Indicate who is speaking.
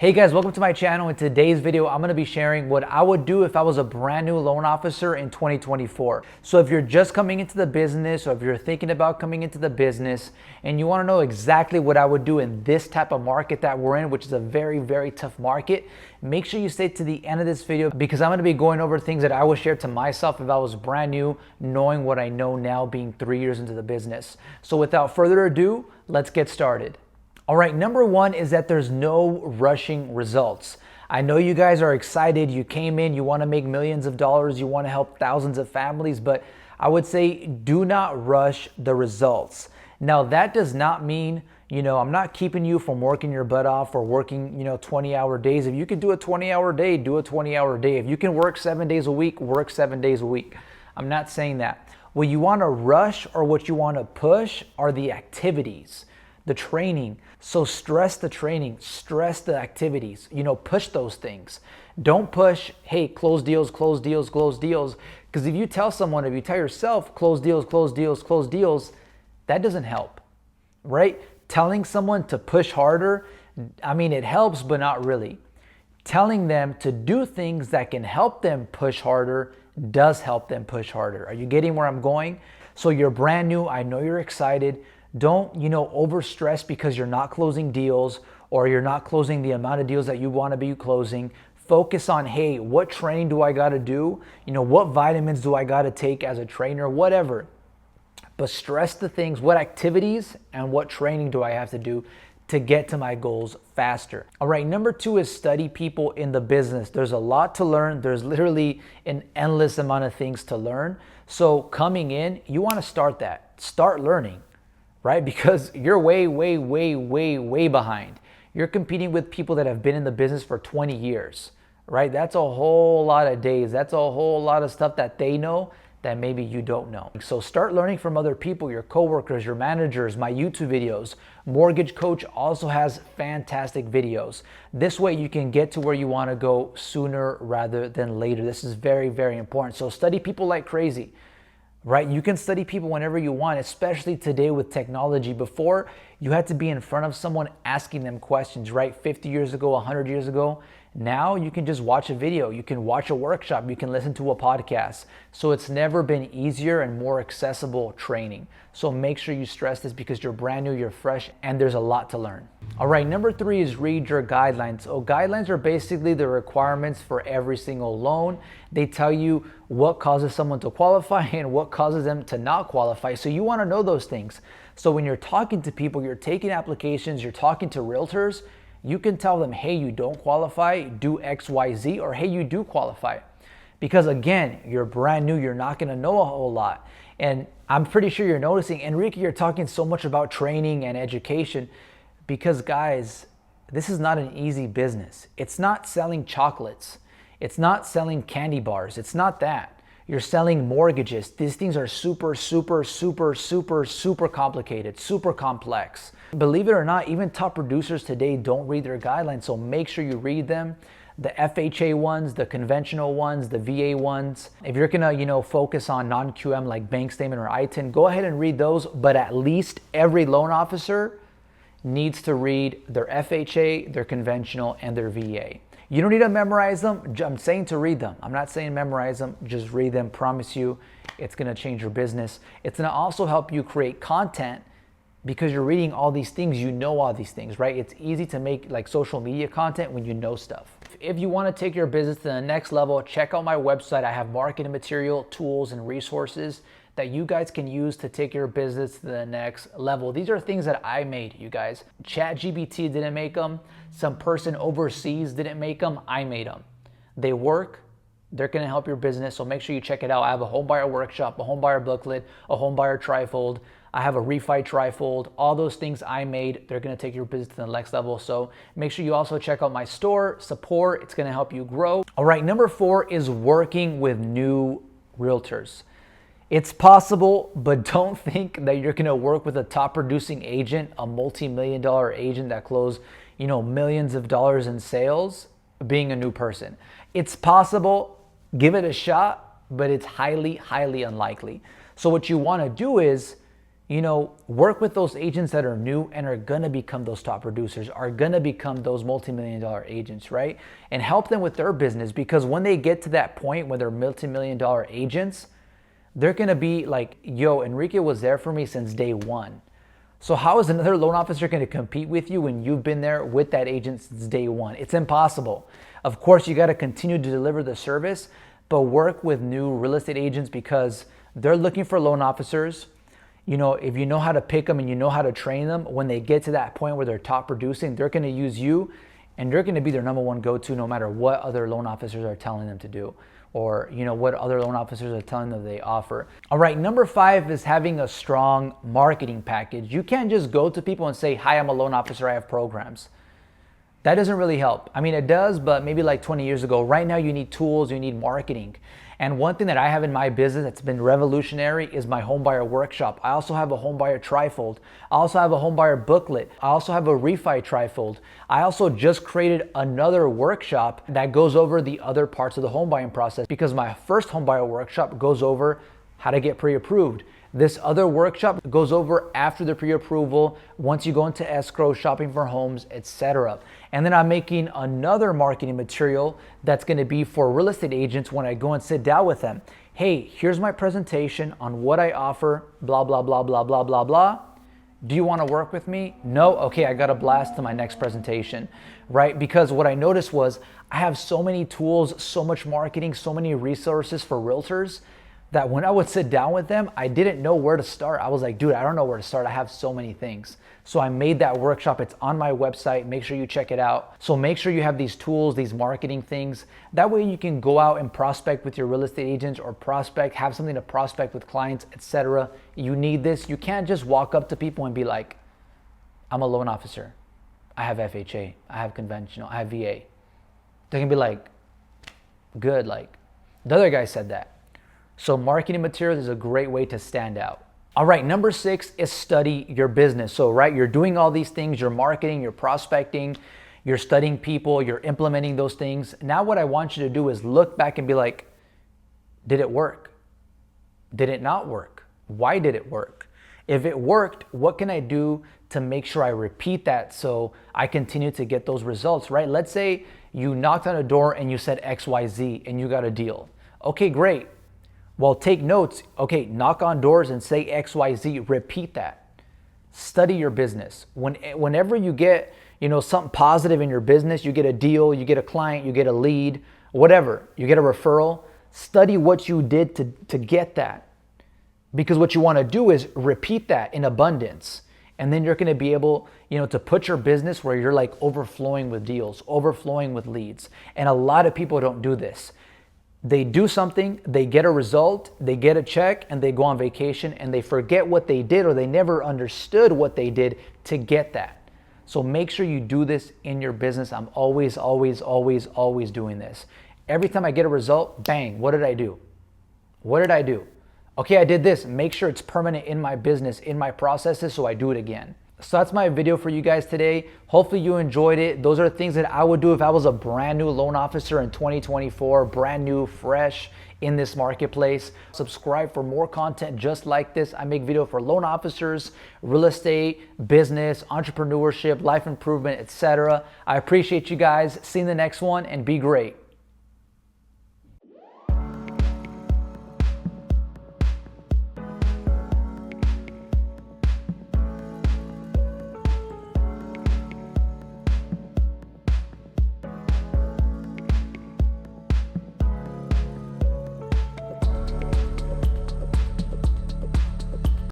Speaker 1: Hey guys, welcome to my channel. In today's video, I'm gonna be sharing what I would do if I was a brand new loan officer in 2024. So if you're just coming into the business, or if you're thinking about coming into the business and you wanna know exactly what I would do in this type of market that we're in, which is a very, very tough market, make sure you stay to the end of this video because I'm gonna be going over things that I would share to myself if I was brand new, knowing what I know now being 3 years into the business. So without further ado, let's get started. All right, number one is that there's no rushing results. I know you guys are excited. You came in, you want to make millions of dollars, you want to help thousands of families, but I would say do not rush the results. Now, that does not mean, I'm not keeping you from working your butt off or working, 20-hour days. If you can do a 20-hour day, do a 20-hour day. If you can work 7 days a week, work 7 days a week. I'm not saying that. What you want to rush or what you want to push are the activities, the training. So stress the training, stress the activities, push those things. Don't push, hey, close deals, close deals, close deals. Because if you tell yourself, close deals, close deals, close deals, that doesn't help, right? Telling someone to push harder, it helps, but not really. Telling them to do things that can help them push harder does help them push harder. Are you getting where I'm going? So you're brand new. I know you're excited. Don't, overstress because you're not closing deals or you're not closing the amount of deals that you want to be closing. Focus on, hey, what training do I got to do? What vitamins do I got to take as a trainer? Whatever. But stress the things, what activities and what training do I have to do to get to my goals faster? All right, number two is study people in the business. There's a lot to learn. There's literally an endless amount of things to learn. So coming in, you want to start that. Start learning. Right? Because you're way, way, way, way, way behind. You're competing with people that have been in the business for 20 years, right? That's a whole lot of days. That's a whole lot of stuff that they know that maybe you don't know. So start learning from other people, your coworkers, your managers, my YouTube videos. Mortgage Coach also has fantastic videos. This way you can get to where you want to go sooner rather than later. This is very, very important. So study people like crazy. Right? You can study people whenever you want, especially today with technology. Before, you had to be in front of someone asking them questions, right? 50 years ago, 100 years ago. Now you can just watch a video. You can watch a workshop. You can listen to a podcast. So it's never been easier and more accessible training. So make sure you stress this because you're brand new, you're fresh, and there's a lot to learn. All right, number three is read your guidelines. So guidelines are basically the requirements for every single loan. They tell you what causes someone to qualify and what causes them to not qualify. So you want to know those things. So when you're talking to people, you're taking applications, you're talking to realtors, you can tell them, hey, you don't qualify, do X, Y, Z, or hey, you do qualify. Because again, you're brand new, you're not gonna know a whole lot. And I'm pretty sure you're noticing, Enrique, you're talking so much about training and education because guys, this is not an easy business. It's not selling chocolates. It's not selling candy bars. It's not that. You're selling mortgages. These things are super, super, super, super, super complicated, super complex. Believe it or not, even top producers today don't read their guidelines, so make sure you read them. The FHA ones, the conventional ones, the VA ones. If you're gonna, focus on non-QM like bank statement or ITIN, go ahead and read those, but at least every loan officer needs to read their FHA, their conventional, and their VA. You don't need to memorize them. I'm saying to read them. I'm not saying memorize them. Just read them. Promise you, it's going to change your business. It's going to also help you create content because you're reading all these things. You know all these things, right? It's easy to make like social media content when you know stuff. If you want to take your business to the next level, check out my website. I have marketing material, tools, and resources that you guys can use to take your business to the next level. These are things that I made, you guys. ChatGPT didn't make them. Some person overseas didn't make them. I made them. They work. They're going to help your business. So make sure you check it out. I have a home buyer workshop, a home buyer booklet, a home buyer trifold. I have a refi trifold. All those things I made, they're going to take your business to the next level. So make sure you also check out my store, support. It's going to help you grow. All right, number four is working with new realtors. It's possible, but don't think that you're gonna work with a top producing agent, a multi-million-dollar agent that closed, millions of dollars in sales being a new person. It's possible, give it a shot, but it's highly, highly unlikely. So what you wanna do is, work with those agents that are new and are going to become those top producers, are going to become those multi-million-dollar agents, right? And help them with their business, because when they get to that point where they're multi-million-dollar agents, they're going to be like, yo, Enrique was there for me since day one. So how is another loan officer going to compete with you when you've been there with that agent since day one? It's impossible. Of course, you got to continue to deliver the service, but work with new real estate agents because they're looking for loan officers. If you know how to pick them and you know how to train them, when they get to that point where they're top producing, they're going to use you and they're going to be their number one go-to no matter what other loan officers are telling them to do, or what other loan officers are telling them they offer. All right, number 5 is having a strong marketing package. You can't just go to people and say, hi, I'm a loan officer, I have programs. That doesn't really help. I mean, it does, but maybe like 20 years ago. Right now, you need tools, you need marketing. And one thing that I have in my business that's been revolutionary is my homebuyer workshop. I also have a homebuyer trifold. I also have a homebuyer booklet. I also have a refi trifold. I also just created another workshop that goes over the other parts of the home buying process, because my first homebuyer workshop goes over how to get pre-approved. This other workshop goes over after the pre-approval, once you go into escrow, shopping for homes, etc. And then I'm making another marketing material that's going to be for real estate agents when I go and sit down with them. Hey, here's my presentation on what I offer, blah, blah, blah, blah, blah, blah, blah. Do you want to work with me? No? Okay, I got a blast to my next presentation, right? Because what I noticed was I have so many tools, so much marketing, so many resources for realtors that when I would sit down with them, I didn't know where to start. I was like, dude, I don't know where to start. I have so many things. So I made that workshop. It's on my website. Make sure you check it out. So make sure you have these tools, these marketing things. That way you can go out and prospect with your real estate agents, or have something to prospect with clients, etc. You need this. You can't just walk up to people and be like, I'm a loan officer. I have FHA. I have conventional. I have VA. They're gonna be like, good. Like the other guy said that. So marketing materials is a great way to stand out. All right, number 6 is study your business. So, right, you're doing all these things, you're marketing, you're prospecting, you're studying people, you're implementing those things. Now what I want you to do is look back and be like, did it work? Did it not work? Why did it work? If it worked, what can I do to make sure I repeat that so I continue to get those results, right? Let's say you knocked on a door and you said XYZ and you got a deal. Okay, great. Well, take notes. Okay, knock on doors and say XYZ. Repeat that. Study your business. Whenever you get, something positive in your business, you get a deal, you get a client, you get a lead, whatever, you get a referral, study what you did to get that. Because what you want to do is repeat that in abundance. And then you're going to be able, to put your business where you're like overflowing with deals, overflowing with leads. And a lot of people don't do this. They do something, they get a result, they get a check, and they go on vacation, and they forget what they did, or they never understood what they did to get that. So make sure you do this in your business. I'm always, always, always, always doing this. Every time I get a result, bang, what did I do? What did I do? Okay, I did this. Make sure it's permanent in my business, in my processes, so I do it again. So that's my video for you guys today. Hopefully you enjoyed it. Those are things that I would do if I was a brand new loan officer in 2024, brand new, fresh in this marketplace. Subscribe for more content just like this. I make video for loan officers, real estate, business, entrepreneurship, life improvement, etc. I appreciate you guys. See you in the next one, and be great.